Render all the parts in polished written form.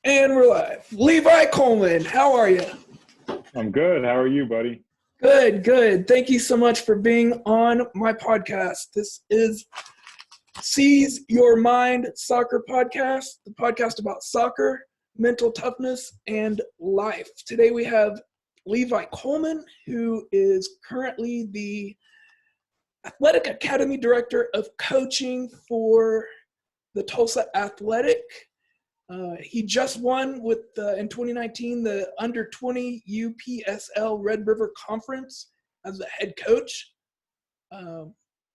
And we're live. Levi Coleman, how are you? I'm good. How are you, buddy? Good, good. Thank you so much for being on my podcast. This is Seize Your Mind Soccer Podcast, the podcast about soccer, mental toughness, and life. Today we have Levi Coleman, who is currently the Athletic Academy Director of Coaching for the Tulsa Athletic. He just won in 2019 the Under-20 UPSL Red River Conference as the head coach.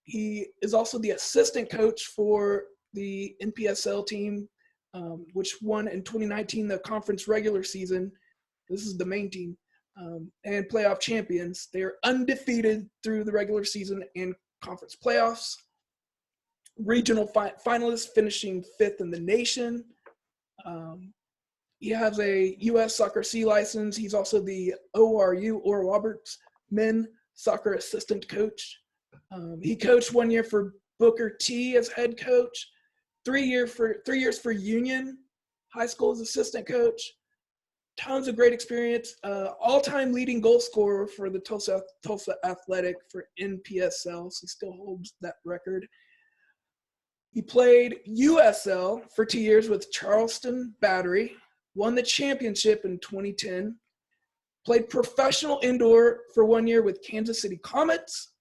He is also the assistant coach for the NPSL team, which won in 2019 the conference regular season. This is the main team, and playoff champions. They are undefeated through the regular season and conference playoffs. Regional finalists, finishing 5th in the nation. He has a U.S. Soccer C license. He's also the ORU, Oral Roberts Men Soccer Assistant Coach. He coached 1 year for Booker T as head coach, 3 years for Union High School as assistant coach. Tons of great experience. All-time leading goal scorer for the Tulsa Athletic for NPSL, so he still holds that record. He played USL for 2 years with Charleston Battery, won the championship in 2010, played professional indoor for 1 year with Kansas City Comets,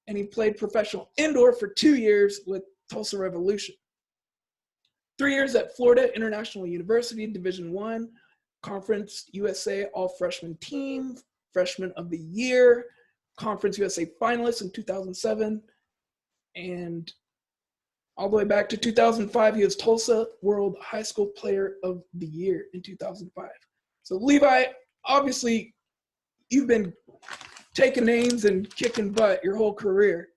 and he played professional indoor for 2 years with Tulsa Revolution. 3 years at Florida International University, Division I, Conference USA All-Freshman Team, Freshman of the Year, Conference USA finalist in 2007, and all the way back to 2005, he was Tulsa World High School Player of the Year in 2005. So, Levi, obviously, you've been taking names and kicking butt your whole career.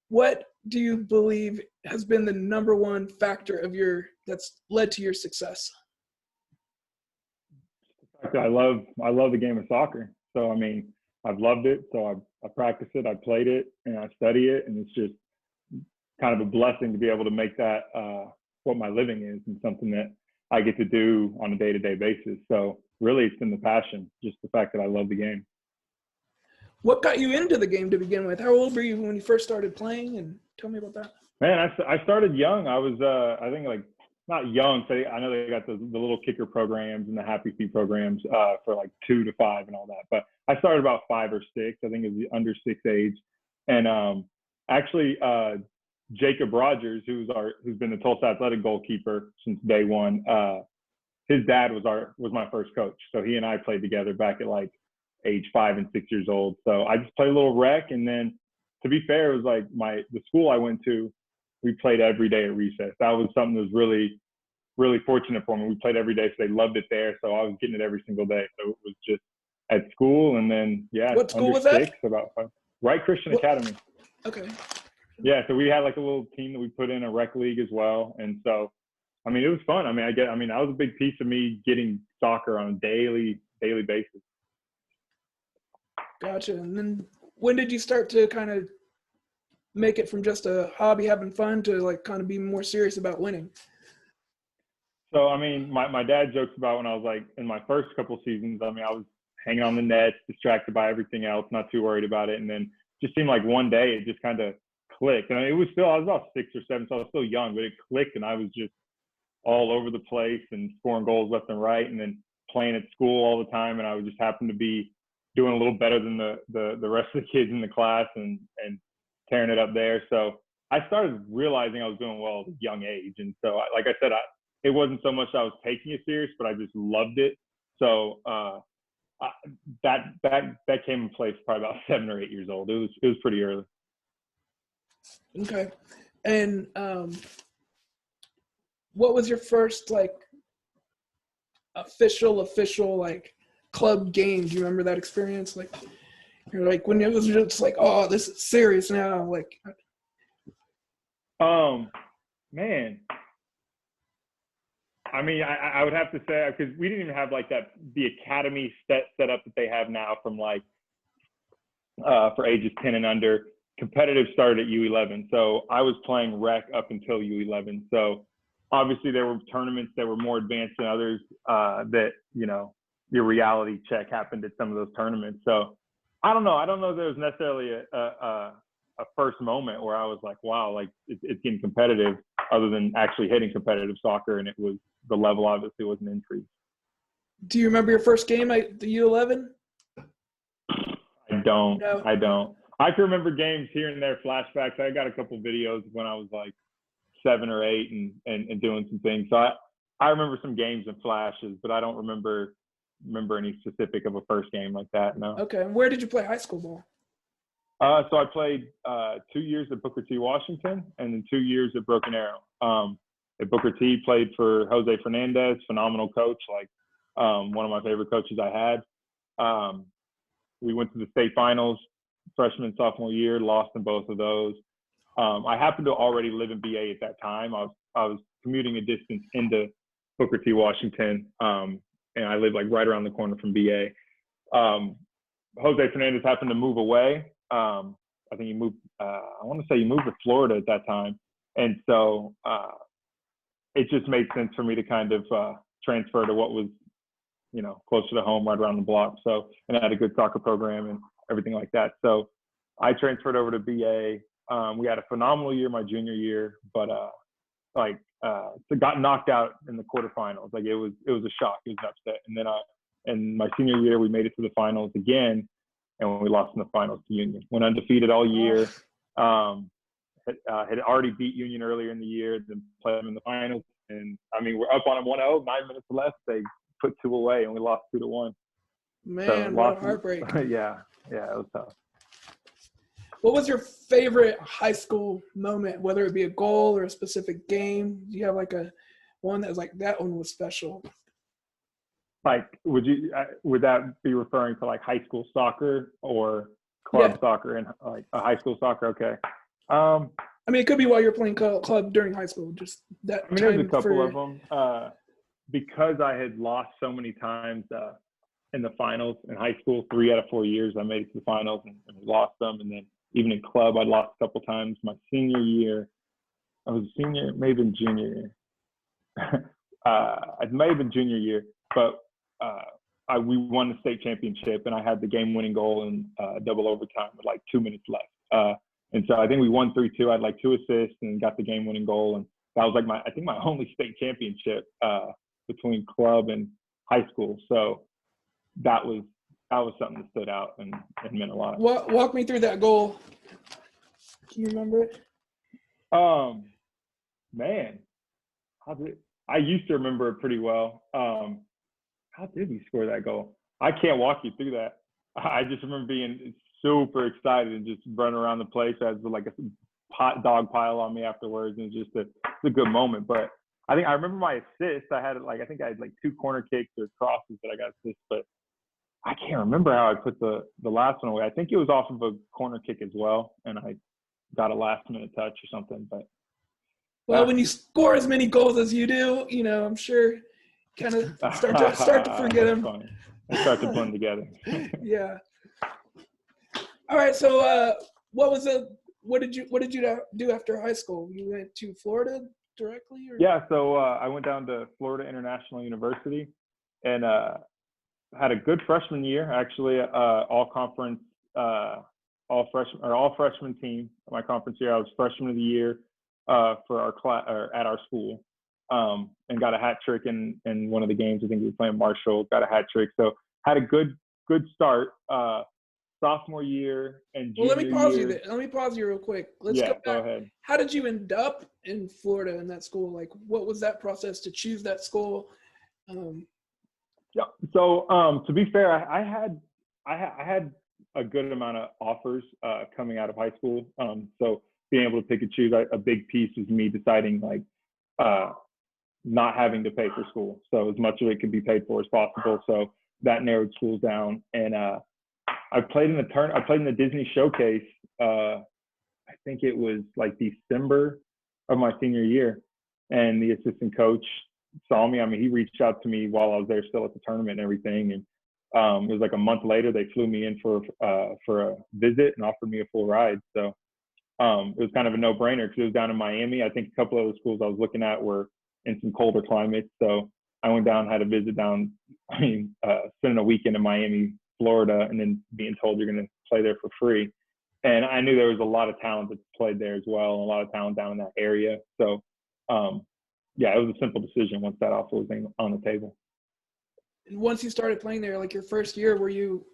What do you believe has been the number one factor that's led to your success? I love the game of soccer. So, I mean, I've loved it. So I practice it, I played it, and I study it, and it's just kind of a blessing to be able to make that what my living is and something that I get to do on a day-to-day basis. So really it's been the passion, just the fact that I love the game. What got you into the game to begin with? How old were you when you first started playing? And tell me about that. Man, I started young. I was, I think like not young. So I know they got the little kicker programs and the Happy Feet programs for like 2 to 5 and all that. But I started about 5 or 6. I think it was the under 6 age. And actually, Jacob Rogers, who's been the Tulsa Athletic goalkeeper since day one. His dad was my first coach, so he and I played together back at like age 5 and 6 years old. So I just played a little rec, and then to be fair, it was like the school I went to, we played every day at recess. That was something that was really, really fortunate for me. We played every day, so they loved it there. So I was getting it every single day. So it was just at school, and then What school was that? About 5. Right Christian Academy. Okay. Yeah, so we had like a little team that we put in a rec league as well, and so, I mean, it was fun. I mean, that was a big piece of me getting soccer on a daily basis. Gotcha. And then when did you start to kind of make it from just a hobby, having fun, to like kind of be more serious about winning? So, I mean, my dad jokes about when I was like in my first couple seasons, I mean, I was hanging on the net, distracted by everything else, not too worried about it, and then just seemed like one day it just kind of clicked. And I was about 6 or 7, so I was still young, but it clicked, and I was just all over the place and scoring goals left and right, and then playing at school all the time. And I would just happen to be doing a little better than the rest of the kids in the class and tearing it up there. So I started realizing I was doing well at a young age. And so, like I said, it wasn't so much I was taking it serious, but I just loved it. So that came in place probably about 7 or 8 years old. It was pretty early. Okay. And what was your first like official like club game? Do you remember that experience? Like, you're like, when it was just like, oh, this is serious now. Like, man, I mean, I would have to say, because we didn't even have like the academy set up that they have now from like for ages 10 and under. Competitive started at U11. So I was playing rec up until U11. So obviously there were tournaments that were more advanced than others, that, your reality check happened at some of those tournaments. So I don't know if there was necessarily a first moment where I was like, wow, like it's getting competitive, other than actually hitting competitive soccer. And the level obviously was an increase. Do you remember your first game at the U11? I don't. No. I don't. I can remember games here and there, flashbacks. I got a couple videos when I was like 7 or 8 and doing some things. So I remember some games and flashes, but I don't remember any specific of a first game like that. No. Okay. And where did you play high school ball? So I played 2 years at Booker T. Washington, and then 2 years at Broken Arrow. At Booker T, played for Jose Fernandez, phenomenal coach, like one of my favorite coaches I had. We went to the state finals freshman, sophomore year, lost in both of those. I happened to already live in BA at that time. I was commuting a distance into Booker T. Washington, and I lived like right around the corner from BA. Jose Fernandez happened to move away. I think he moved, I want to say he moved to Florida at that time. And so it just made sense for me to kind of transfer to what was, closer to home, right around the block. So, and I had a good soccer program and everything like that. So I transferred over to BA. We had a phenomenal year my junior year, but so got knocked out in the quarterfinals. Like it was a shock. It was an upset. And then in my senior year, we made it to the finals again, and we lost in the finals to Union. Went undefeated all year. Had already beat Union earlier in the year, then played them in the finals. And I mean, we're up on them 1-0, 9 minutes left. They put 2 away, and we lost 2-1. Man, what a heartbreak. Yeah, it was tough. What was your favorite high school moment, whether it be a goal or a specific game? Do you have like one that was like, that one was special? Like, would that be referring to like high school soccer or club soccer and like a high school soccer? Okay. I mean, it could be while you're playing club during high school, just that. I mean, there's a couple of them. Because I had lost so many times in the finals in high school, 3 out of 4 years I made it to the finals and lost them. And then even in club, I lost a couple times. My senior year, I was a senior, maybe in junior year. It may have been junior year, but we won the state championship, and I had the game-winning goal in double overtime with like 2 minutes left. And so I think we won 3-2. I had like 2 assists and got the game-winning goal, and that was like my only state championship between club and high school. So that was something that stood out and meant a lot. Walk me through that goal. Do you remember it? Man, I used to remember it pretty well. How did we score that goal? I can't walk you through that. I just remember being super excited and just running around the place as like a hot dog pile on me afterwards, and just a good moment. But I think I remember my assist. I had like 2 corner kicks or crosses that I got assists, but I can't remember how I put the last one away. I think it was off of a corner kick as well, and I got a last minute touch or something. But when you score as many goals as you do, I'm sure you kind of start to forget them. They start to blend together. Yeah. All right. So what did you do after high school? You went to Florida directly? Or? Yeah. So I went down to Florida International University and had a good freshman year, actually. All freshman team. My conference year, I was freshman of the year for our class or at our school, and got a hat trick in one of the games. I think we were playing Marshall. Got a hat trick, so had a good start. Sophomore year and junior let me pause year. you there. Let me pause you real quick. Let's go ahead. How did you end up in Florida in that school? Like, what was that process to choose that school? Yeah. So to be fair, I had a good amount of offers coming out of high school. So being able to pick and choose, a big piece was me deciding like not having to pay for school. So as much of it could be paid for as possible. So that narrowed schools down. And I played in the Disney Showcase. I think it was like December of my senior year, and the assistant coach saw me. I mean, he reached out to me while I was there still at the tournament and everything. And it was like a month later, they flew me in for a visit and offered me a full ride. So it was kind of a no-brainer because it was down in Miami. I think a couple of the schools I was looking at were in some colder climates. So I went down, had a visit down, spending a weekend in Miami, Florida, and then being told you're going to play there for free. And I knew there was a lot of talent that played there as well, and a lot of talent down in that area. So, yeah, it was a simple decision once that offer was on the table. And once you started playing there, like your first year, were you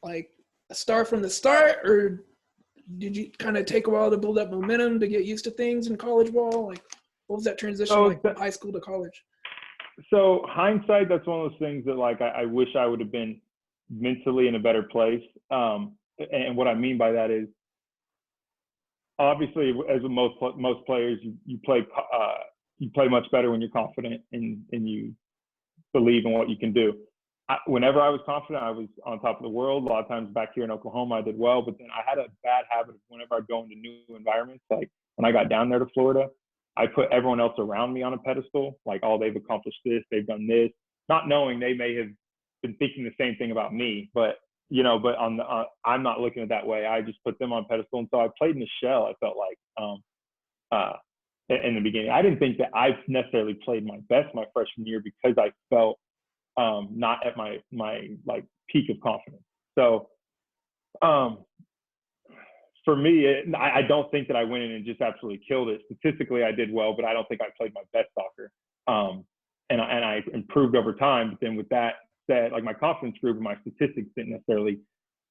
like a star from the start, or did you kind of take a while to build up momentum to get used to things in college ball? Like, what was that transition like from high school to college? So hindsight, that's one of those things that like I wish I would have been mentally in a better place. And what I mean by that is, obviously, as with most players, you play much better when you're confident and you believe in what you can do. Whenever I was confident, I was on top of the world. A lot of times back here in Oklahoma, I did well, but then I had a bad habit of whenever I'd go into new environments, like when I got down there to Florida, I put everyone else around me on a pedestal, like, oh, they've accomplished this, they've done this, not knowing they may have been thinking the same thing about me, but I'm not looking at it that way. I just put them on pedestal. And so I played in the shell, I felt like, in the beginning. I didn't think that I necessarily played my best my freshman year because I felt not at my like peak of confidence. So for me, I don't think that I went in and just absolutely killed it. Statistically, I did well, but I don't think I played my best soccer. And I improved over time. But then with that said, like my confidence grew, but my statistics didn't necessarily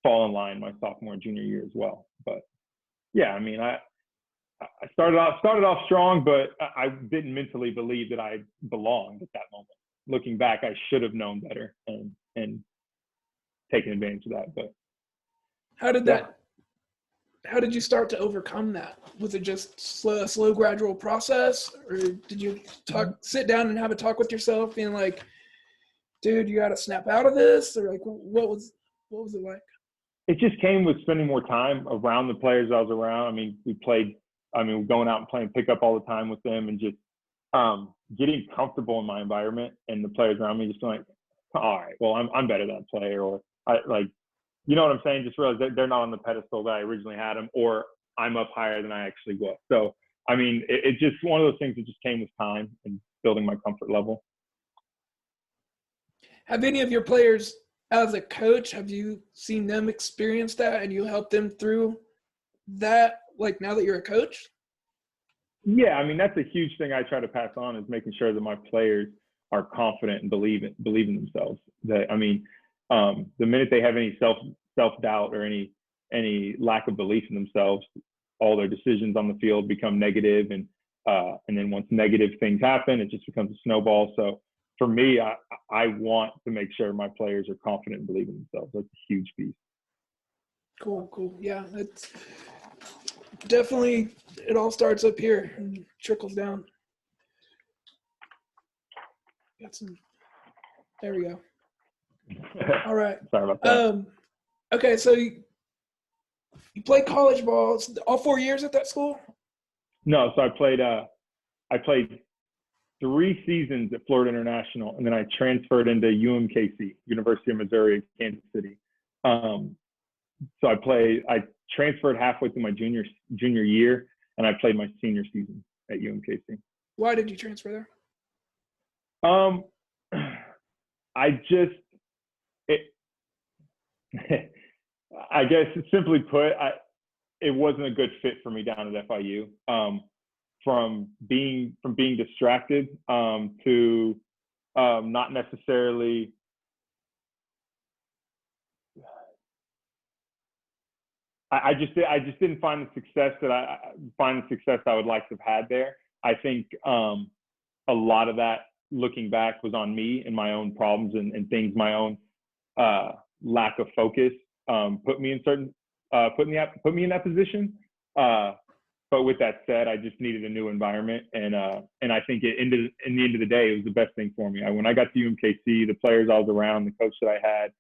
fall in line my sophomore and junior year as well. But yeah, I mean, I started off strong, but I didn't mentally believe that I belonged at that moment. Looking back, I should have known better and taken advantage of that. But how did you start to overcome that? Was it just a slow, gradual process, or did you sit down and have a talk with yourself, being like, dude, you got to snap out of this? Or like, what was it like? It just came with spending more time around the players I was around. I mean, going out and playing pickup all the time with them, and just getting comfortable in my environment and the players around me, just like, all right, well, I'm better than that player, or you know what I'm saying? Just realize that they're not on the pedestal that I originally had them, or I'm up higher than I actually was. So, I mean, it's just one of those things that just came with time and building my comfort level. Have any of your players, as a coach, have you seen them experience that and you help them through that, like now that you're a coach? Yeah, I mean, that's a huge thing I try to pass on, is making sure that my players are confident and believe in themselves. That, I mean, the minute they have any self-doubt or any lack of belief in themselves, all their decisions on the field become negative, and then once negative things happen, it just becomes a snowball. So for me, I want to make sure my players are confident and believe in themselves. That's a huge piece. Cool. Yeah, it's definitely, it all starts up here and trickles down. There we go. All right. Sorry about that. Okay, so you played college ball all 4 years at that school? No, so I played 3 seasons at Florida International, and then I transferred into UMKC, University of Missouri, Kansas City. So I transferred halfway through my junior year, and I played my senior season at UMKC. Why did you transfer there? I guess simply put, it wasn't a good fit for me down at FIU. From being distracted to not necessarily. I just didn't find the success I would like to have had there. I think a lot of that, looking back, was on me and my own problems and things, my own lack of focus put me in that position. But with that said, I just needed a new environment, and I think in the end of the day, it was the best thing for me. When I got to UMKC, the players I was around, the coach that I had,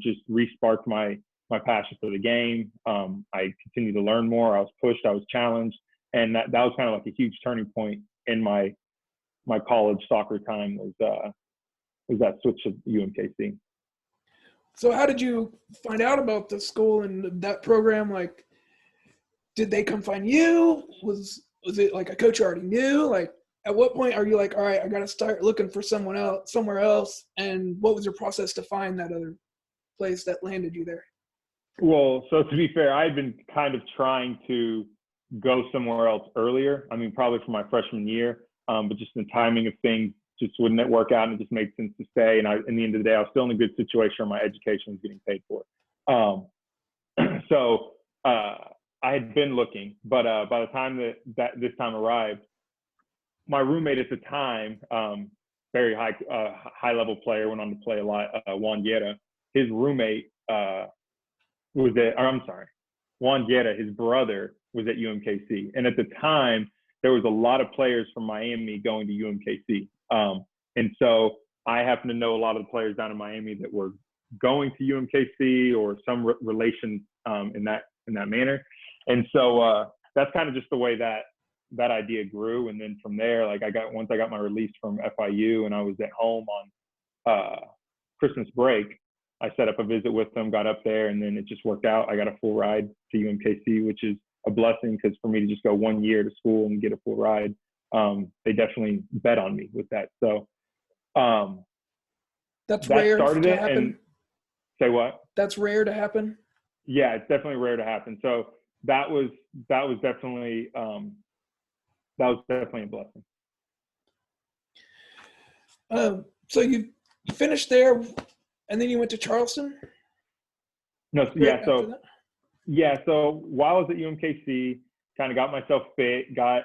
just re-sparked my passion for the game. I continued to learn more. I was pushed. I was challenged, and that was kind of like a huge turning point in my college soccer time. Was that switch to UMKC. So how did you find out about the school and that program? Like, did they come find you? Was it like a coach you already knew? Like, at what point are you like, all right, I got to start looking for somewhere else? And what was your process to find that other place that landed you there? Well, so to be fair, I'd been kind of trying to go somewhere else earlier. I mean, probably for my freshman year, but just the timing of things just wouldn't work out, and it just made sense to stay. And in the end of the day, I was still in a good situation where my education was getting paid for. So I had been looking, but by the time that this time arrived, my roommate at the time, very high level player, went on to play a lot, Juan Guerra. His roommate Juan Guerra, his brother, was at UMKC. And at the time, there was a lot of players from Miami going to UMKC. And so I happen to know a lot of the players down in Miami that were going to UMKC or some relation in that manner. And so that's kind of just the way that idea grew. And then from there, like once I got my release from FIU and I was at home on Christmas break, I set up a visit with them, got up there, and then it just worked out. I got a full ride to UMKC, which is a blessing, because for me to just go 1 year to school and get a full ride, they definitely bet on me with that. So that's that rare started to it. happen. And say what? That's rare to happen. Yeah, it's definitely rare to happen. So that was definitely a blessing. So you finished there, and then you went to Charleston? No, so while I was at UMKC, kind of got myself fit, got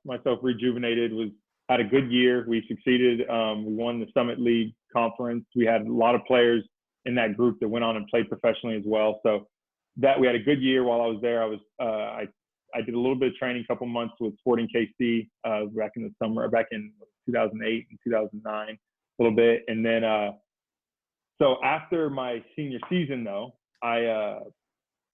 myself rejuvenated, had a good year. We succeeded. We won the Summit League conference. We had a lot of players in that group that went on and played professionally as well. So that we had a good year while I was there. I did a little bit of training, a couple months with Sporting KC back in the summer, back in 2008 and 2009, a little bit. And then, so after my senior season, though, I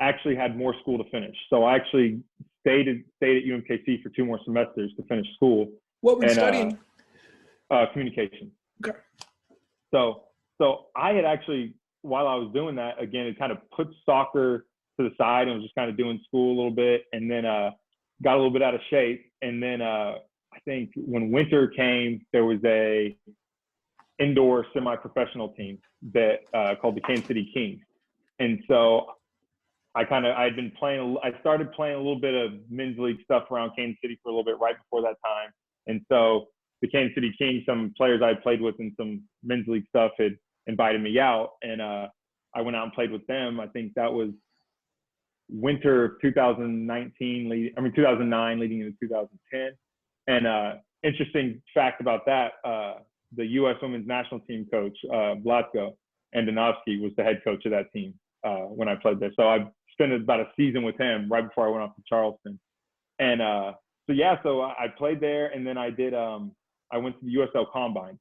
actually had more school to finish. So I actually stayed at UMKC for 2 more semesters to finish school. What were you studying? Communication. Okay. So I had actually, while I was doing that, again, it kind of put soccer to the side and was just kind of doing school a little bit, and then got a little bit out of shape. And then I think when winter came, there was a indoor semi-professional team that called the Kansas City Kings. And so I started playing a little bit of men's league stuff around Kansas City for a little bit right before that time. And so the Kansas City Kings, some players I had played with in some men's league stuff, had invited me out, and I went out and played with them. I think that was winter of 2009 leading into 2010. And interesting fact about that, the U.S. Women's National Team coach, Blatko Andonovsky, was the head coach of that team when I played there. So I spent about a season with him right before I went off to Charleston. And so I played there, and then I went to the USL Combine.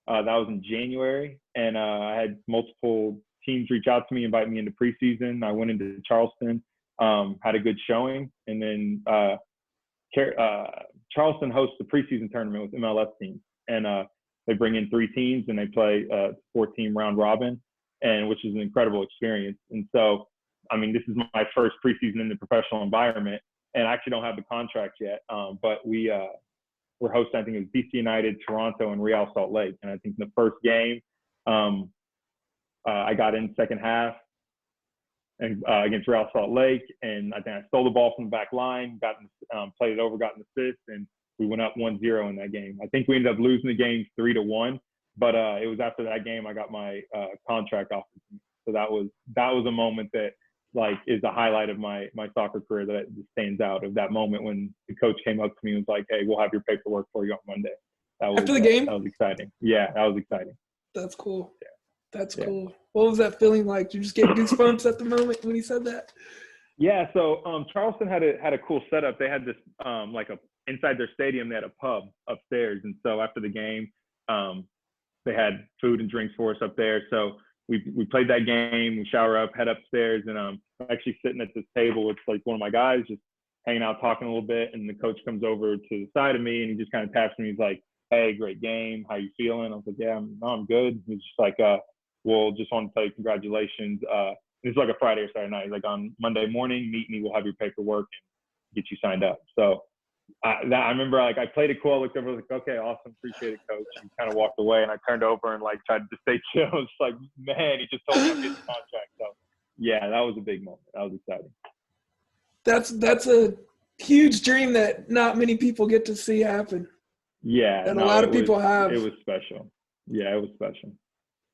That was in January, and I had multiple teams reach out to me, invite me into preseason. I went into Charleston, had a good showing, and then Charleston hosts the preseason tournament with MLS teams, and they bring in 3 teams and they play a 4-team round robin, and which is an incredible experience. And so, I mean, this is my first preseason in the professional environment, and I actually don't have the contract yet, but we're hosting, I think it was DC United, Toronto, and Real Salt Lake. And I think in the first game, I got in second half and against Real Salt Lake, and I think I stole the ball from the back line, played it over, got an assist, and we went up 1-0 in that game. I think we ended up losing the game 3-1, but it was after that game I got my contract offered to me. So that was a moment that is the highlight of my soccer career that stands out, of that moment when the coach came up to me and was like, "Hey, we'll have your paperwork for you on Monday." After the game? That was exciting. Yeah, that was exciting. That's cool. Yeah. That's cool. What was that feeling like? Did you just get goosebumps at the moment when he said that? Yeah, so Charleston had a cool setup. They had this inside their stadium, they had a pub upstairs, and so after the game, they had food and drinks for us up there. So we played that game, we shower up, head upstairs, and I'm actually sitting at this table with one of my guys, just hanging out, talking a little bit, and the coach comes over to the side of me and he just kind of taps me. He's like, "Hey, great game. How you feeling?" I was like, "Yeah, I'm good." He's just like, "Well, just want to tell you congratulations. It's like a Friday or Saturday night. He's like, on Monday morning, meet me. We'll have your paperwork and get you signed up." So I remember like I played it cool. I looked over, I was like, okay, awesome, appreciate it, coach. And kind of walked away, and I turned over and like tried to stay chill. It's like, man, he just told me I'm getting the contract. So yeah, that was a big moment. That was exciting. That's a huge dream that not many people get to see happen. Yeah, and a lot of people have. It was special. Yeah, it was special.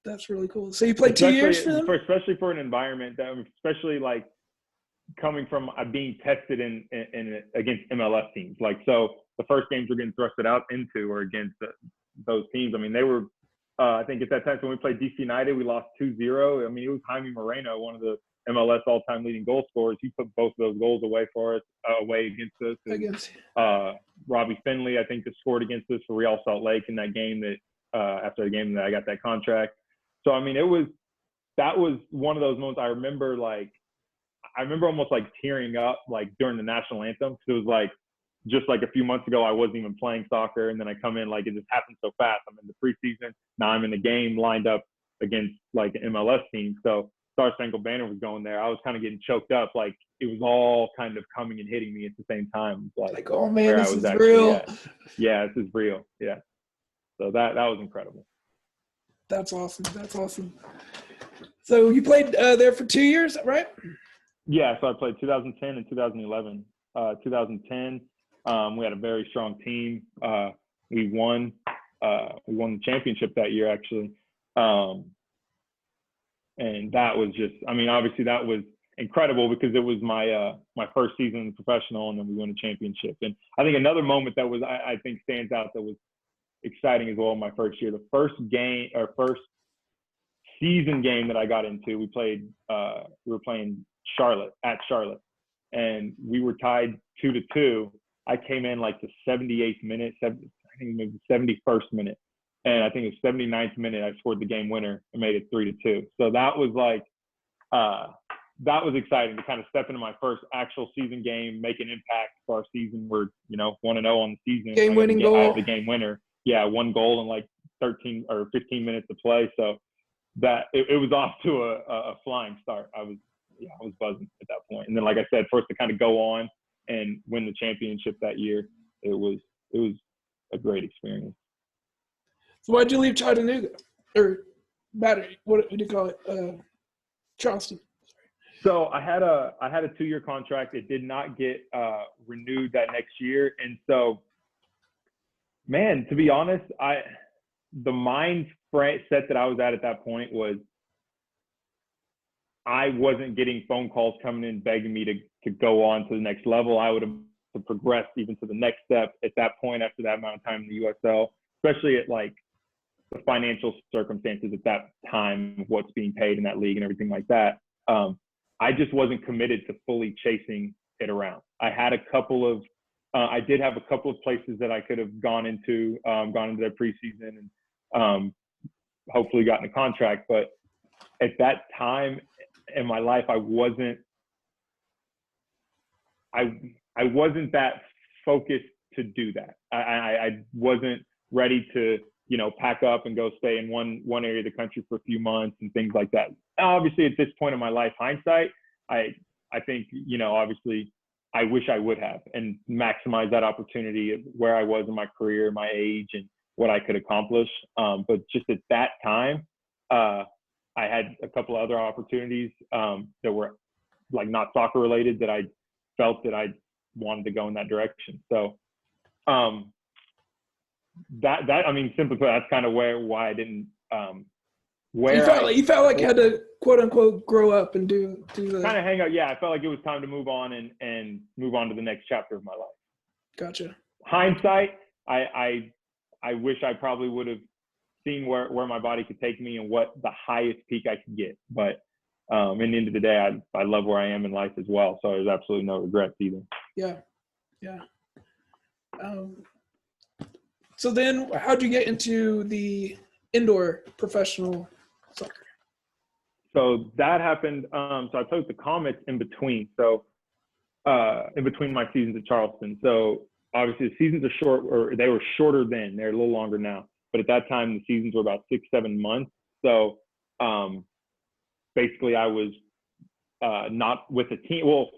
That's really cool. So you played 2 years for them? Especially for an environment that, especially like coming from being tested in against MLS teams. Like, so the first games we're getting thrusted out into were against those teams. I mean, they were, I think at that time when we played DC United, we lost 2-0. I mean, it was Jaime Moreno, one of the MLS all-time leading goal scorers. He put both of those goals away for us, away against us. And, Robbie Finley, I think, scored against us for Real Salt Lake in that game that after the game that I got that contract. So, I mean, that was one of those moments I remember almost like tearing up like during the national anthem. Cause it was like, just like a few months ago, I wasn't even playing soccer. And then I come in, like it just happened so fast. I'm in the preseason. Now I'm in the game lined up against like an MLS team. So Star Spangled Banner was going there. I was kind of getting choked up. Like it was all kind of coming and hitting me at the same time. Like oh man, this is real. Yeah, this is real. Yeah. So that was incredible. That's awesome. That's awesome. So you played there for 2 years, right? Yeah, so I played 2010 and 2011. 2010, we had a very strong team. We won the championship that year, actually. And that was just, I mean, obviously that was incredible because it was my first season as a professional, and then we won a championship. And I think another moment that was, I think stands out that was exciting as well in my first year, the first season game that I got into, we were playing Charlotte, and we were tied 2-2. I came in like the 78th minute, I think it was the 71st minute, and I think it was 79th minute I scored the game winner and made it 3-2. So that was like that was exciting to kind of step into my first actual season game, make an impact for our season. We're 1-0 on the season. Game-winning goal. I had the game winner. Yeah, 1 goal in like 13 or 15 minutes to play. So that it was off to a flying start. I was buzzing at that point. And then, like I said, for us to kind of go on and win the championship that year, it was a great experience. So why'd you leave Chattanooga or Battery? What do you call it? Charleston. So I had a 2-year contract. It did not get renewed that next year, and so, man, to be honest, the mindset that I was at that point was I wasn't getting phone calls coming in begging me to go on to the next level. I would have progressed even to the next step at that point after that amount of time in the USL, especially at like the financial circumstances at that time of what's being paid in that league and everything like that. I just wasn't committed to fully chasing it around. I did have a couple of places that I could have gone into their preseason and hopefully gotten a contract. But at that time in my life, I wasn't that focused to do that. I wasn't ready to, pack up and go stay in one area of the country for a few months and things like that. Obviously, at this point in my life, hindsight, I think, obviously, I wish I would have and maximize that opportunity where I was in my career, my age, and what I could accomplish. But just at that time, I had a couple of other opportunities that were like not soccer related that I felt that I wanted to go in that direction. So I mean, simply put, that's kind of why I didn't. You felt like you had to quote unquote grow up and do the kind of hang out. Yeah, I felt like it was time to move on and move on to the next chapter of my life. Gotcha. Hindsight, I wish I probably would have seen where my body could take me and what the highest peak I could get. But in the end of the day, I love where I am in life as well. So there's absolutely no regrets either. Yeah. So then how'd you get into the indoor professional soccer? So that happened. So I played with the Comets in between. So in between my seasons at Charleston. So obviously the seasons are short, or they were shorter then. They're a little longer now. But at that time, the seasons were about 6-7 months. So basically I was not with a team. Well,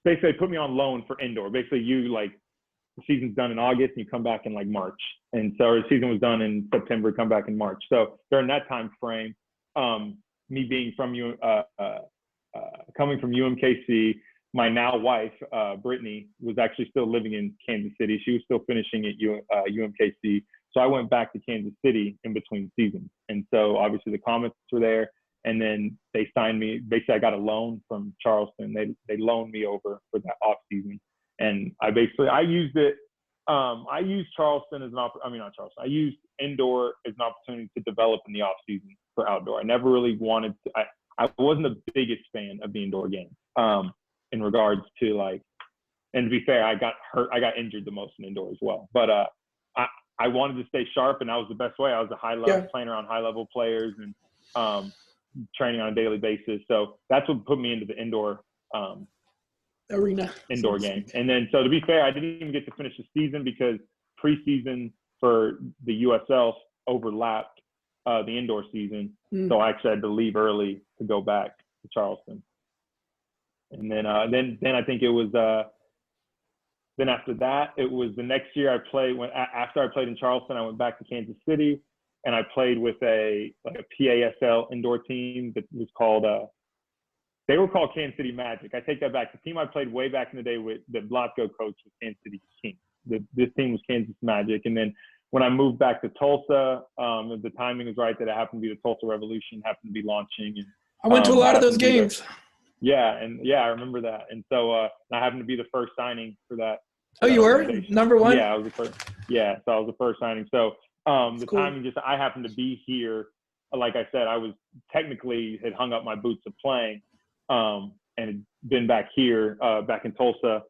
basically they put me on loan for indoor. Basically you like the season's done in August and you come back in like March. And so the season was done in September, come back in March. So during that time frame, me being from coming from UMKC, my now wife, Brittany, was actually still living in Kansas City. She was still finishing at UMKC. So I went back to Kansas City in between seasons. And so obviously the comments were there. And then they signed me. Basically, I got a loan from Charleston. They loaned me over for that off season. And I used it. I used Charleston as I used indoor as an opportunity to develop in the off season for outdoor. I never really wanted to. I wasn't the biggest fan of the indoor game. In regards to like, and to be fair, I got hurt. I got injured the most in indoor as well. But I wanted to stay sharp, and that was the best way. I was a high level playing around high level players and training on a daily basis. So that's what put me into the indoor indoor game. And then, so to be fair, I didn't even get to finish the season because preseason for the USL overlapped the indoor season. So I actually had to leave early to go back to Charleston. And then I think it was then after that, it was the next year I played. After I played in Charleston, I went back to Kansas City, and I played with a PASL indoor team that was called they were called Kansas City Magic. I take that back. The team I played way back in the day with the Blotko coach was Kansas City King. This team was Kansas Magic. And then when I moved back to Tulsa, the timing was right that it happened to be the Tulsa Revolution, happened to be launching. And I went to a lot of those games. I remember that. And so I happened to be the first signing for that. Oh, you were? Number one? Yeah, I was the first. Yeah, so I was the first signing. So the cool. timing I happened to be here. Like I said, I was technically had hung up my boots of playing and had been back here, back in Tulsa.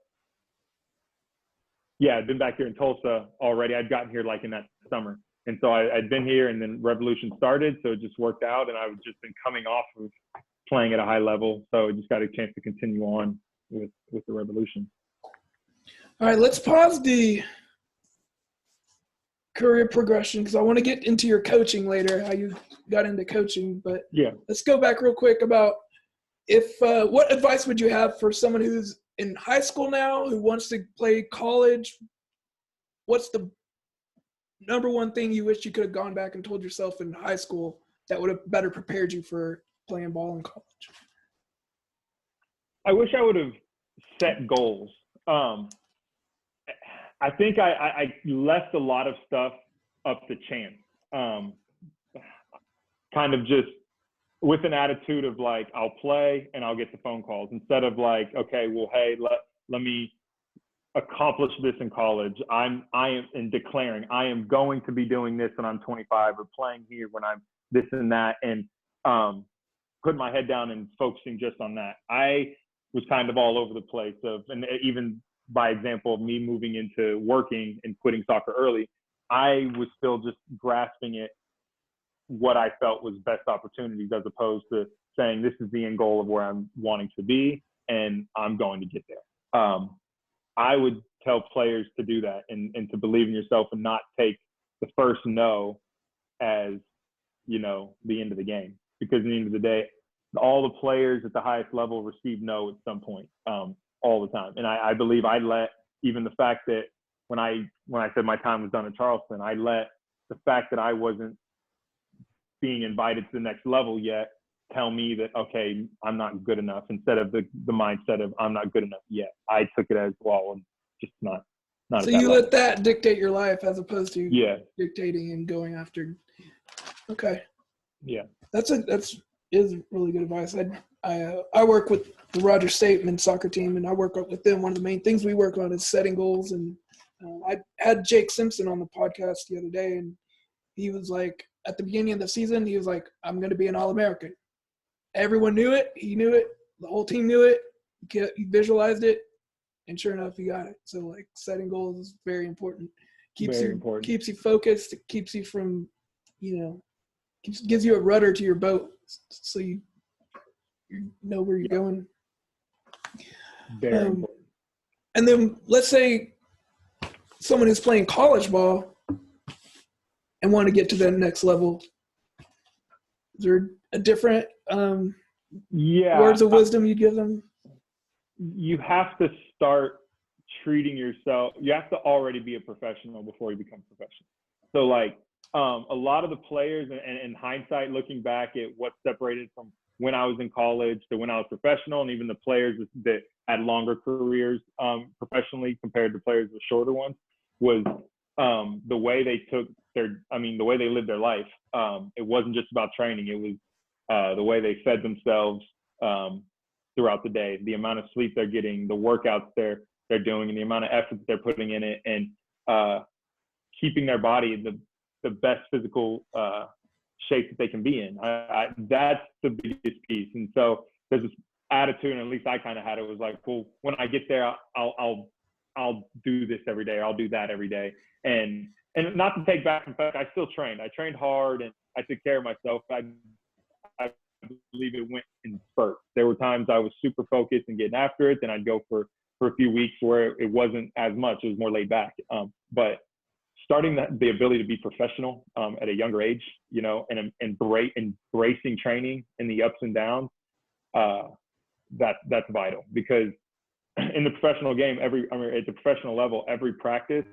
Yeah, I'd been back here in Tulsa already. I'd gotten here like in that summer. And so I'd been here, and then Revolution started. So it just worked out, and I was just been coming off of playing at a high level. So I just got a chance to continue on with the Revolution. All right, let's pause the career progression because I want to get into your coaching later, how you got into coaching. But let's go back real quick about what advice would you have for someone who's in high school now, who wants to play college? What's the number one thing you wish you could have gone back and told yourself in high school that would have better prepared you for playing ball in college? I wish I would have set goals. I think I left a lot of stuff up to chance. Kind of just with an attitude of like, I'll play and I'll get the phone calls, instead of like, okay, well, hey, let me accomplish this in college. I am in declaring I am going to be doing this when I'm 25, or playing here when I'm this and that, and putting my head down and focusing just on that. I was kind of all over the place and even by example of me moving into working and quitting soccer early, I was still just grasping at what I felt was best opportunities, as opposed to saying this is the end goal of where I'm wanting to be and I'm going to get there. I would tell players to do that and to believe in yourself and not take the first no as, the end of the game. Because at the end of the day, all the players at the highest level receive no at some point, all the time. And I believe I let even the fact that when I said my time was done at Charleston, I let the fact that I wasn't being invited to the next level yet tell me that, okay, I'm not good enough, instead of the mindset of I'm not good enough yet. I took it as, well, I'm just not so you let that dictate your life as opposed to dictating and going after. Okay. Yeah. That's really good advice. I work with the Roger Stateman soccer team, and I work with them. One of the main things we work on is setting goals. And I had Jake Simpson on the podcast the other day, and he was like, at the beginning of the season, he was like, I'm going to be an All-American. Everyone knew it. He knew it. The whole team knew it. He visualized it, and sure enough, he got it. So, like, setting goals is very important. Keeps you focused. It keeps you from, gives you a rudder to your boat, so you know where you're going. Very important. And then let's say someone who's playing college ball and want to get to the next level. Is there a different words of wisdom you give them? You have to start treating yourself, you have to already be a professional before you become professional. So like a lot of the players, and in hindsight, looking back at what separated from when I was in college to when I was professional, and even the players that had longer careers professionally compared to players with shorter ones, was the way they took the way they lived their life. It wasn't just about training. It was the way they fed themselves throughout the day, the amount of sleep they're getting, the workouts they're doing, and the amount of effort that they're putting in it, and keeping their body in the best physical shape that they can be in. That's the biggest piece. And so there's this attitude, and at least I kind of had it, was like, well, when I get there, I'll do this every day, or I'll do that every day. And not to take back, in fact, I still trained. I trained hard, and I took care of myself. I believe it went in spurts. There were times I was super focused and getting after it. Then I'd go for a few weeks where it wasn't as much. It was more laid back. But starting the ability to be professional at a younger age, you know, and embracing training in the ups and downs, that's vital, because in the professional game, at the professional level, every practice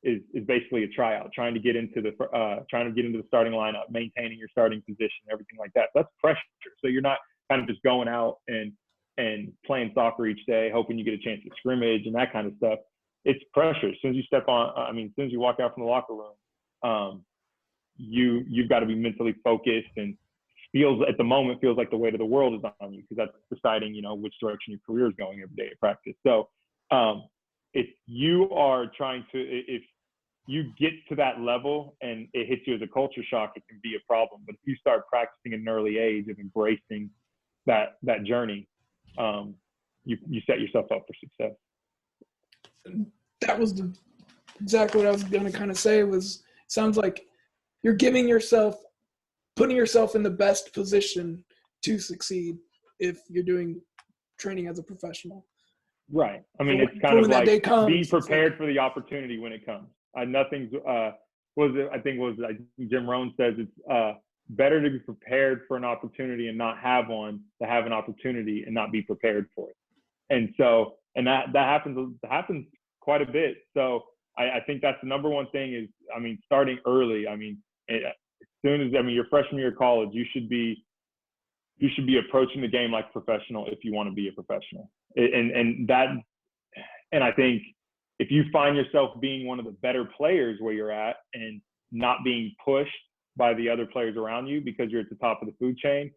is basically a tryout, trying to get into the starting lineup, maintaining your starting position, everything like that. That's pressure. So you're not kind of just going out and playing soccer each day, hoping you get a chance to scrimmage and that kind of stuff. It's pressure. As soon as you step on, as soon as you walk out from the locker room, you've got to be mentally focused, and at the moment feels like the weight of the world is on you, because that's deciding, you know, which direction your career is going every day at practice. So if you get to that level and it hits you as a culture shock, it can be a problem. But if you start practicing at an early age of embracing that journey, you set yourself up for success. That was exactly what I was going to kind of say. Sounds like you're putting yourself in the best position to succeed if you're doing training as a professional. Right. I mean, it's kind of like be prepared for the opportunity when it comes. Jim Rohn says it's better to be prepared for an opportunity and not have one, to have an opportunity and not be prepared for it. And so, and that happens quite a bit. So I think that's the number one thing is, starting early. As soon as, your freshman year of college, you should be approaching the game like a professional if you want to be a professional. And I think if you find yourself being one of the better players where you're at and not being pushed by the other players around you because you're at the top of the food chain,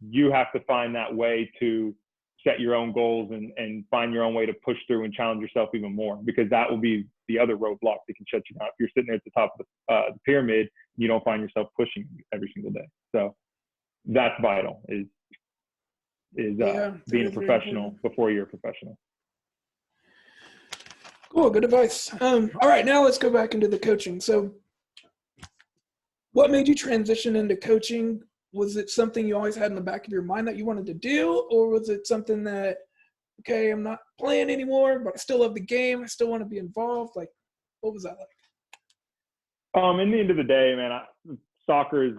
you have to find that way to set your own goals and find your own way to push through and challenge yourself even more, because that will be the other roadblock that can shut you down. If you're sitting there at the top of the pyramid, you don't find yourself pushing every single day. So that's vital, is being a professional before you're a professional. Cool, good advice. All right, now let's go back into the coaching. So what made you transition into coaching? Was it something you always had in the back of your mind that you wanted to do? Or was it something that, okay, I'm not playing anymore, but I still love the game, I still want to be involved? Like, what was that like? In the end of the day, man, soccer is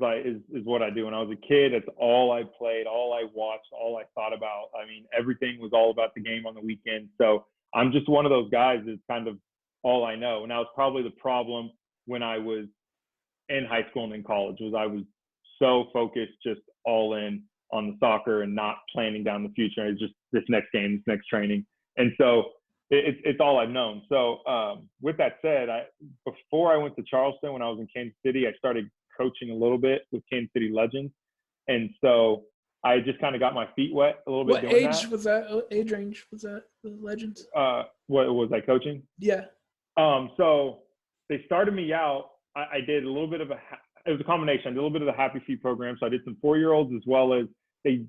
what I do. When I was a kid, that's all I played, all I watched, all I thought about. Everything was all about the game on the weekend. So I'm just one of those guys that's kind of all I know. And that was probably the problem when I was in high school and in college, was I was so focused, just all in on the soccer and not planning down the future. It's just this next game, this next training. And so it's all I've known. So with that said, before I went to Charleston, when I was in Kansas City, I started coaching a little bit with Kansas City Legends. And so I just kind of got my feet wet a little bit. What age was that? What age range was that, the Legends? What was I coaching? Yeah. So they started me out. I did a little bit of it was a combination. I did a little bit of the Happy Feet program. So I did some 4-year-olds, as well as they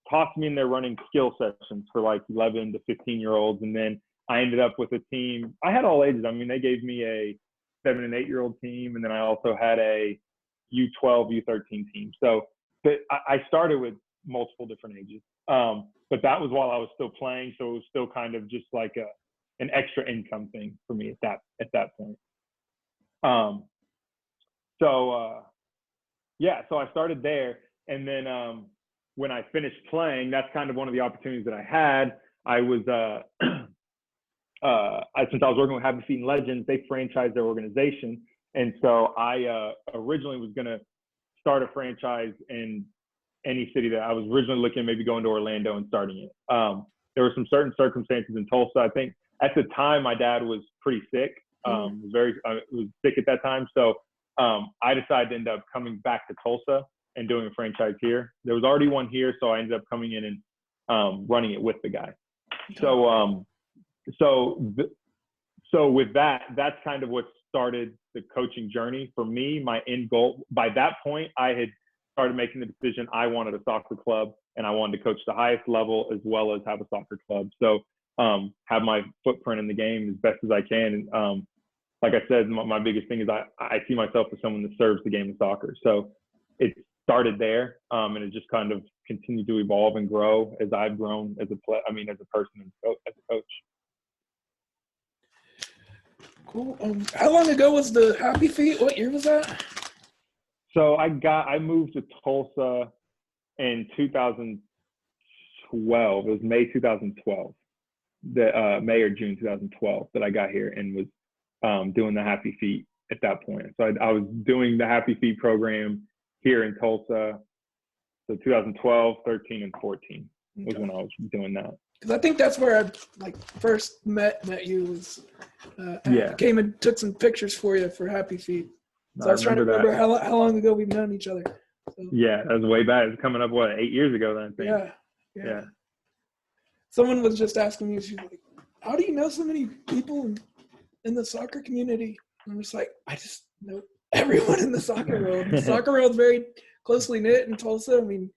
tossed me in there running skill sessions for like 11 to 15-year-olds. And then I ended up with a team. I had all ages. They gave me a 7 and 8-year-old team. And then I also had a U12, U13 team. So I started with multiple different ages. But that was while I was still playing. So it was still kind of just like an extra income thing for me at that point. So I started there. And then when I finished playing, that's kind of one of the opportunities that I had. I was since I was working with Happy Feet and Legends, they franchised their organization. And so I originally was going to start a franchise in any city that I was originally looking at, maybe going to Orlando and starting it. There were some certain circumstances in Tulsa. I think at the time my dad was pretty sick. Was sick at that time. So I decided to end up coming back to Tulsa and doing a franchise here. There was already one here, so I ended up coming in and running it with the guy. So with that, that's kind of what started the coaching journey for me. My end goal, by that point, I had started making the decision I wanted a soccer club and I wanted to coach the highest level as well as have a soccer club. So have my footprint in the game as best as I can. And like I said, my biggest thing is I see myself as someone that serves the game of soccer. So it started there, and it just kind of continued to evolve and grow as I've grown as as a person and as a coach. Cool. How long ago was the Happy Feet? What year was that? So I moved to Tulsa in 2012. It was May 2012, May or June 2012 that I got here and was doing the Happy Feet at that point. So I was doing the Happy Feet program here in Tulsa. So 2012, 13, and 14 was when I was doing that. Because I think that's where I first met you. Was I came and took some pictures for you for Happy Feet. So I was trying to remember how long ago we've known each other. So. Yeah, that was way back. It's coming up 8 years ago then, I think. Yeah. Someone was just asking me, she's like, "How do you know so many people in the soccer community?" And I'm just like, I just know everyone in the soccer world. The soccer world's very closely knit in Tulsa. I mean,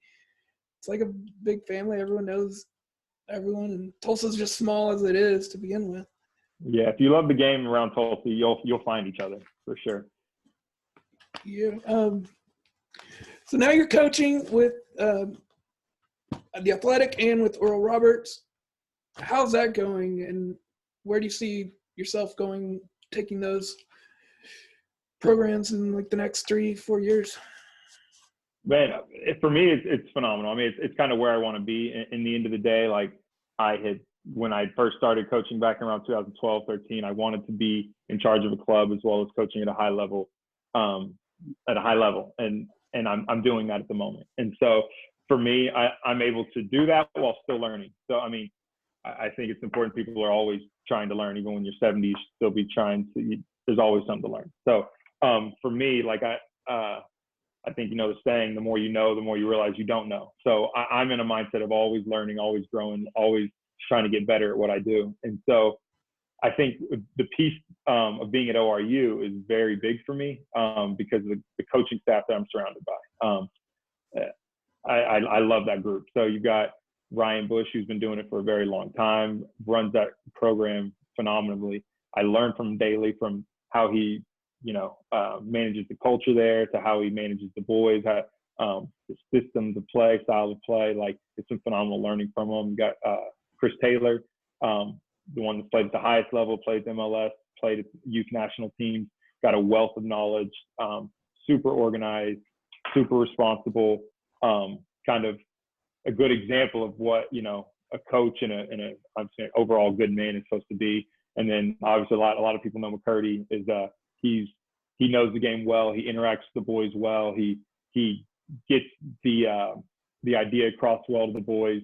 it's like a big family. Everyone knows everyone, and Tulsa's just small as it is to begin with. Yeah, if you love the game around Tulsa, you'll find each other for sure. Yeah. So now you're coaching with the Athletic and with Oral Roberts. How's that going, and where do you see yourself going, taking those programs in like the next 3-4 years? Man, for me, it's phenomenal. I mean, it's kind of where I want to be. In the end of the day, like when I first started coaching back around 2012, 13, I wanted to be in charge of a club as well as coaching at a high level, and I'm doing that at the moment. And so for me, I'm able to do that while still learning. So, I mean, I think it's important. People are always trying to learn. Even when you're 70, you should still be there's always something to learn. So for me, like I think, the saying, the more you know, the more you realize you don't know. So I'm in a mindset of always learning, always growing, always trying to get better at what I do. And so I think the piece of being at ORU is very big for me because of the coaching staff that I'm surrounded by. I love that group. So you've got Ryan Bush, who's been doing it for a very long time, runs that program phenomenally. I learn from him daily, from how he manages the culture there to how he manages the boys, the systems of play, style of play. Like, it's been phenomenal learning from him. You got Chris Taylor, the one that's played at the highest level, played MLS, played at youth national teams, got a wealth of knowledge, super organized, super responsible, kind of a good example of what, a coach and I'm saying overall good man is supposed to be. And then obviously a lot of people know McCurdy is he knows the game well. He interacts with the boys well. He gets the idea across well to the boys,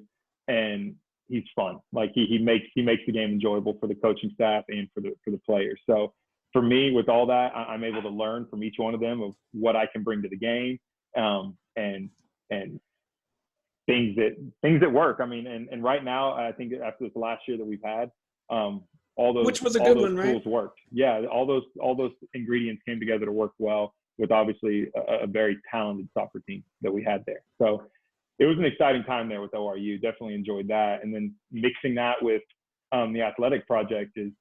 and he's fun. Like he makes the game enjoyable for the coaching staff and for the players. So for me, with all that, I'm able to learn from each one of them of what I can bring to the game, and things that work. I mean, and right now, I think after this last year that we've had, all those, which was a good one, tools right? Worked. Yeah, all those ingredients came together to work well with obviously a very talented soccer team that we had there. So it was an exciting time there with ORU. Definitely enjoyed that, and then mixing that with the athletic project is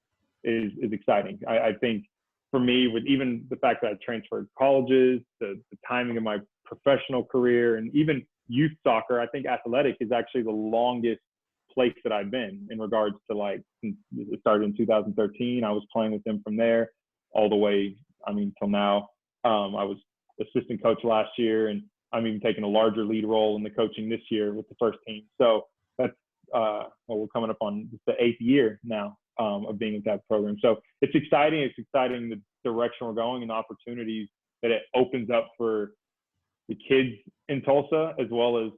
exciting. I think for me, with even the fact that I transferred colleges, the timing of my professional career, and even youth soccer, I think athletic is actually the longest place that I've been in regards to, like, it started in 2013. I was playing with them from there all the way, till now. I was assistant coach last year, and I'm even taking a larger lead role in the coaching this year with the first team. So that's, we're coming up on the 8th year now of being with that program. So it's exciting. It's exciting the direction we're going and the opportunities that it opens up for the kids in Tulsa, as well as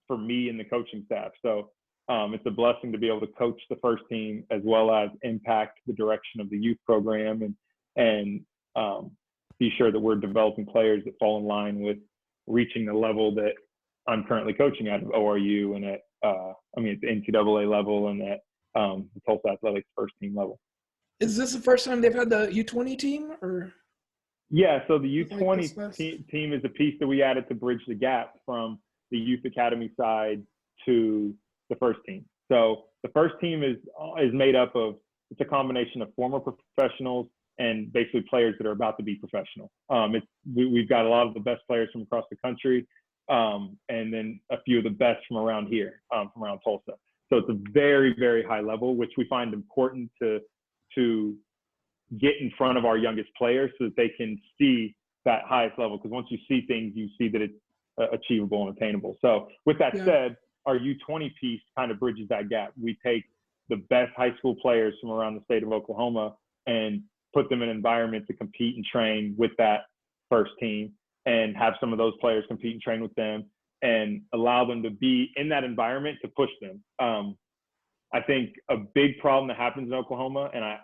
for me and the coaching staff. So it's a blessing to be able to coach the first team as well as impact the direction of the youth program and be sure that we're developing players that fall in line with reaching the level that I'm currently coaching at ORU and at the NCAA level and at the Tulsa Athletics first team level. Is this the first time they've had the U20 team, or? Yeah, so the U20 team is a piece that we added to bridge the gap from the youth academy side to the first team. So the first team is made up of, it's a combination of former professionals and basically players that are about to be professional. We've got a lot of the best players from across the country, and then a few of the best from around here, from around Tulsa. So it's a very, very high level, which we find important to get in front of our youngest players so that they can see that highest level. Because once you see things, you see that it's achievable and attainable. So with that said, our U20 piece kind of bridges that gap. We take the best high school players from around the state of Oklahoma and put them in an environment to compete and train with that first team, and have some of those players compete and train with them and allow them to be in that environment to push them. I think a big problem that happens in Oklahoma, and I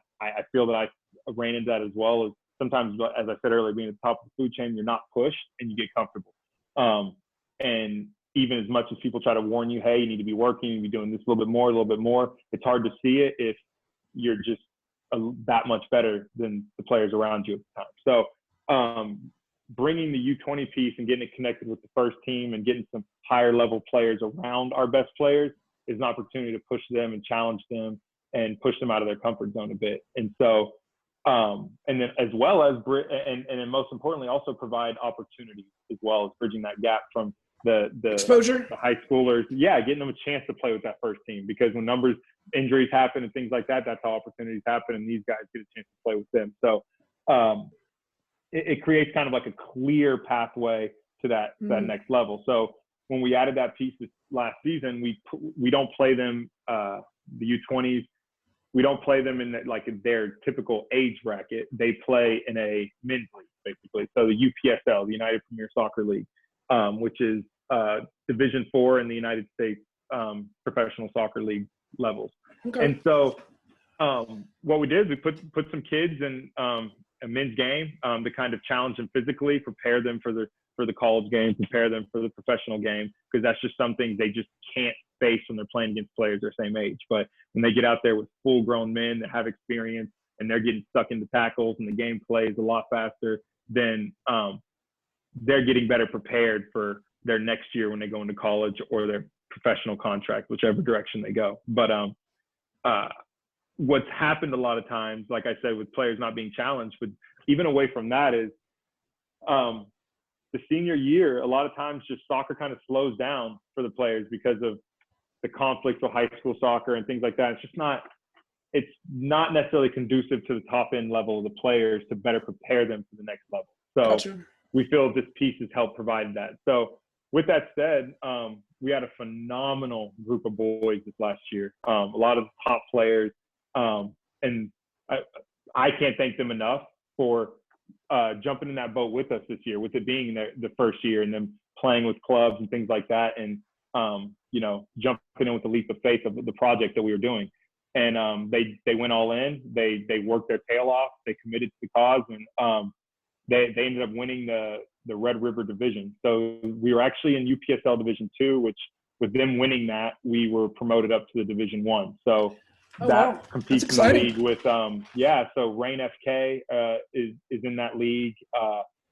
feel that I ran into that as well, is sometimes, as I said earlier, being at the top of the food chain, you're not pushed and you get comfortable. And even as much as people try to warn you, hey, you need to be working, you need to be doing this a little bit more, it's hard to see it if you're just that much better than the players around you at the time. So bringing the U20 piece and getting it connected with the first team and getting some higher level players around our best players is an opportunity to push them and challenge them and push them out of their comfort zone a bit. And so, and then as well as, and then most importantly, also provide opportunities as well as bridging that gap from the exposure, the high schoolers. Yeah, getting them a chance to play with that first team, because when injuries happen and things like that, that's how opportunities happen, and these guys get a chance to play with them. So it creates kind of like a clear pathway to that next level. So when we added that piece this last season, we don't play them, the U20s, we don't play them in their typical age bracket. They play in a men's league, basically. So the UPSL, the United Premier Soccer League, which is Division IV in the United States professional soccer league levels. Okay. And so what we did is we put some kids in a men's game to kind of challenge them physically, prepare them for the college game, prepare them for the professional game, because that's just something they just can't face when they're playing against players their same age. But when they get out there with full-grown men that have experience and they're getting stuck into tackles and the game plays a lot faster, then they're getting better prepared for their next year when they go into college or their professional contract, whichever direction they go. But what's happened a lot of times, like I said, with players not being challenged, but even away from that, is the senior year, a lot of times just soccer kind of slows down for the players because of the conflicts with high school soccer and things like that. It's not necessarily conducive to the top end level of the players to better prepare them for the next level. So gotcha. We feel this piece has helped provide that. So with that said, we had a phenomenal group of boys this last year. A lot of top players, and I can't thank them enough for jumping in that boat with us this year, with it being the first year and them playing with clubs and things like that, and jumping in with the leap of faith of the project that we were doing. And they went all in. They worked their tail off. They committed to the cause, and they ended up winning the Red River division. So we were actually in UPSL Division II, which with them winning that, we were promoted up to the Division I. So that competes in the league with so Rain FK is in that league.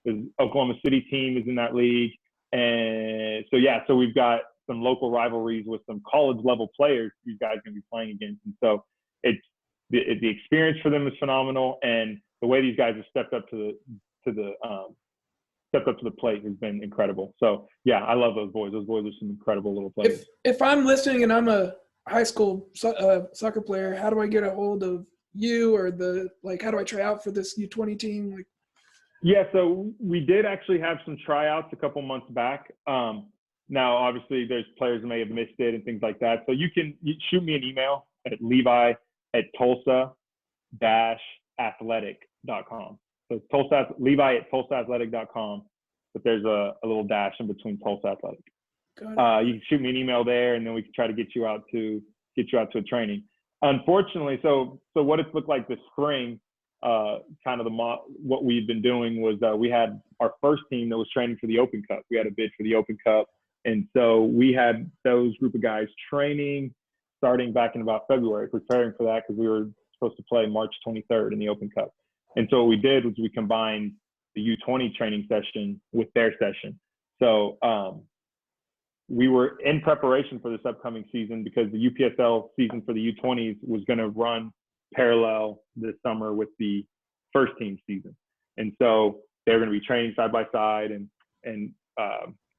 The Oklahoma City team is in that league, and so we've got some local rivalries with some college level players these guys are going to be playing against. And so it's the experience for them is phenomenal, and the way these guys have stepped up to the plate has been incredible. So yeah, I love those boys. Those boys are some incredible little players. If I'm listening and I'm a high school soccer player, how do I get a hold of you, or how do I try out for this U20 team? Yeah, so we did actually have some tryouts a couple months back. Now, obviously, there's players who may have missed it and things like that. So you shoot me an email at Levi at Tulsa-athletic.com. So Levi at Tulsa-athletic.com, but there's a little dash in between Tulsa Athletic. You can shoot me an email there, and then we can try to get you out to a training. Unfortunately, so what it's looked like this spring, kind of what we've been doing was we had our first team that was training for the Open Cup. We had a bid for the Open Cup, and so we had those group of guys training starting back in about February, preparing for that because we were supposed to play March 23rd in the Open Cup. And so what we did was we combined the U20 training session with their session. So we were in preparation for this upcoming season because the UPSL season for the U20s was going to run parallel this summer with the first team season. And so they're going to be training side by side and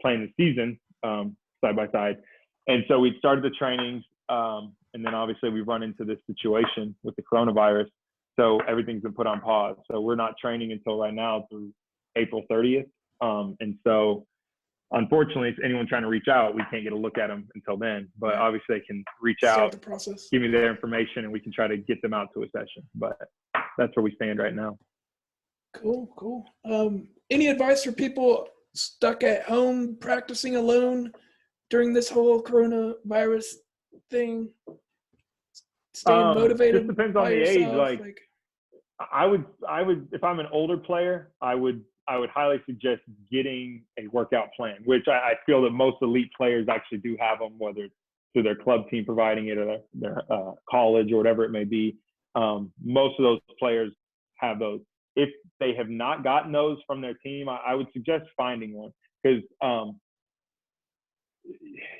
playing the season side by side. And so we started the trainings. And then obviously we've run into this situation with the coronavirus. So everything's been put on pause. So we're not training until right now through April 30th. And so unfortunately, if anyone trying to reach out, we can't get a look at them until then. But obviously they can reach out, give me their information, and we can try to get them out to a session. But that's where we stand right now. Cool. Any advice for people stuck at home practicing alone during this whole coronavirus thing? Staying motivated. Just depends on the age. Like I would, if I'm an older player, I would highly suggest getting a workout plan, which I feel that most elite players actually do have them, whether it's through their club team providing it or their college or whatever it may be. Most of those players have those. If they have not gotten those from their team, I would suggest finding one because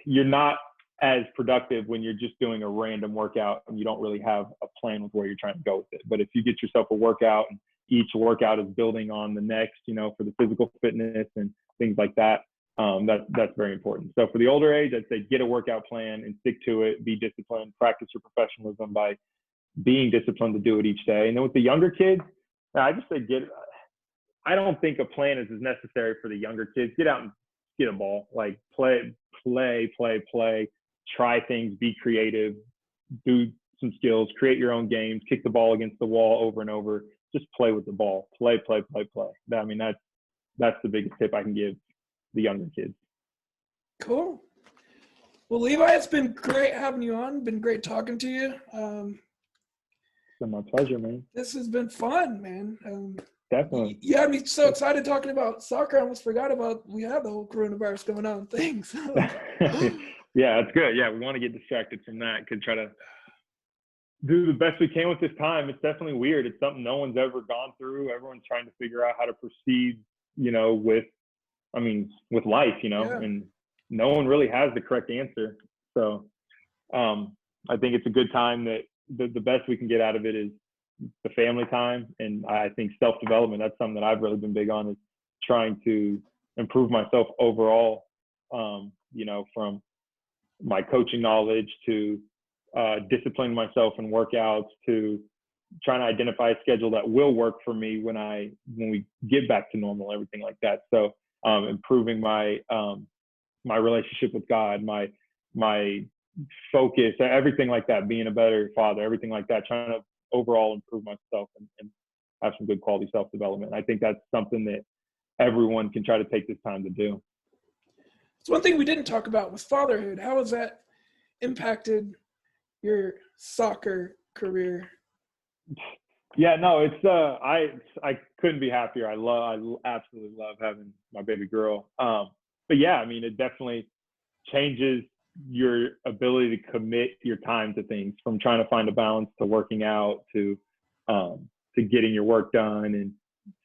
you're not as productive when you're just doing a random workout and you don't really have a plan with where you're trying to go with it. But if you get yourself a workout and each workout is building on the next, for the physical fitness and things like that, that's very important. So for the older age, I'd say get a workout plan and stick to it, be disciplined, practice your professionalism by being disciplined to do it each day. And then with the younger kids, I just say I don't think a plan is as necessary for the younger kids. Get out and get a ball, like play, try things, be creative, do some skills, create your own games, kick the ball against the wall over and over. Just play with the ball, play. I mean, that's the biggest tip I can give the younger kids. Cool. Well, Levi, it's been great having you on. Been great talking to you. It's been my pleasure, man. This has been fun, man. Definitely. You had me so excited talking about soccer. I almost forgot about we have the whole coronavirus going on. Thanks. Yeah, that's good. Yeah, we want to get distracted from that. Could try to do the best we can with this time. It's definitely weird. It's something no one's ever gone through. Everyone's trying to figure out how to proceed, with life, and no one really has the correct answer. So I think it's a good time that the best we can get out of it is the family time. And I think self-development, that's something that I've really been big on, is trying to improve myself overall, from my coaching knowledge to disciplining myself in workouts to trying to identify a schedule that will work for me when we get back to normal, everything like that. So improving my my relationship with God, my focus, everything like that, being a better father, everything like that, trying to overall improve myself and have some good quality self-development. I think that's something that everyone can try to take this time to do. So one thing we didn't talk about was fatherhood. How has that impacted your soccer career? Yeah, no, it's I couldn't be happier. I absolutely love having my baby girl. But yeah, I mean, it definitely changes your ability to commit your time to things, from trying to find a balance to working out to getting your work done and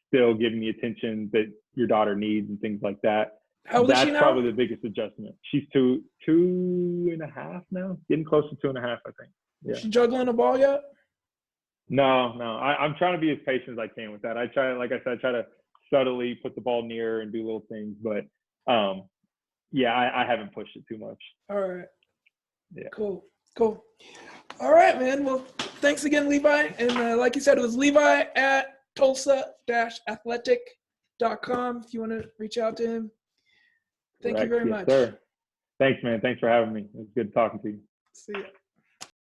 still giving the attention that your daughter needs and things like that. How old is she now? That's probably the biggest adjustment. She's two and a half now, getting close to 2.5, I think. Yeah. Is she juggling a ball yet? No. I'm trying to be as patient as I can with that. I try to subtly put the ball near her and do little things, but I haven't pushed it too much. All right. Yeah. Cool. All right, man. Well, thanks again, Levi. And like you said, it was Levi at Tulsa-athletic.com if you want to reach out to him. Thank you very much. Sir. Thanks, man. Thanks for having me. It was good talking to you. See ya.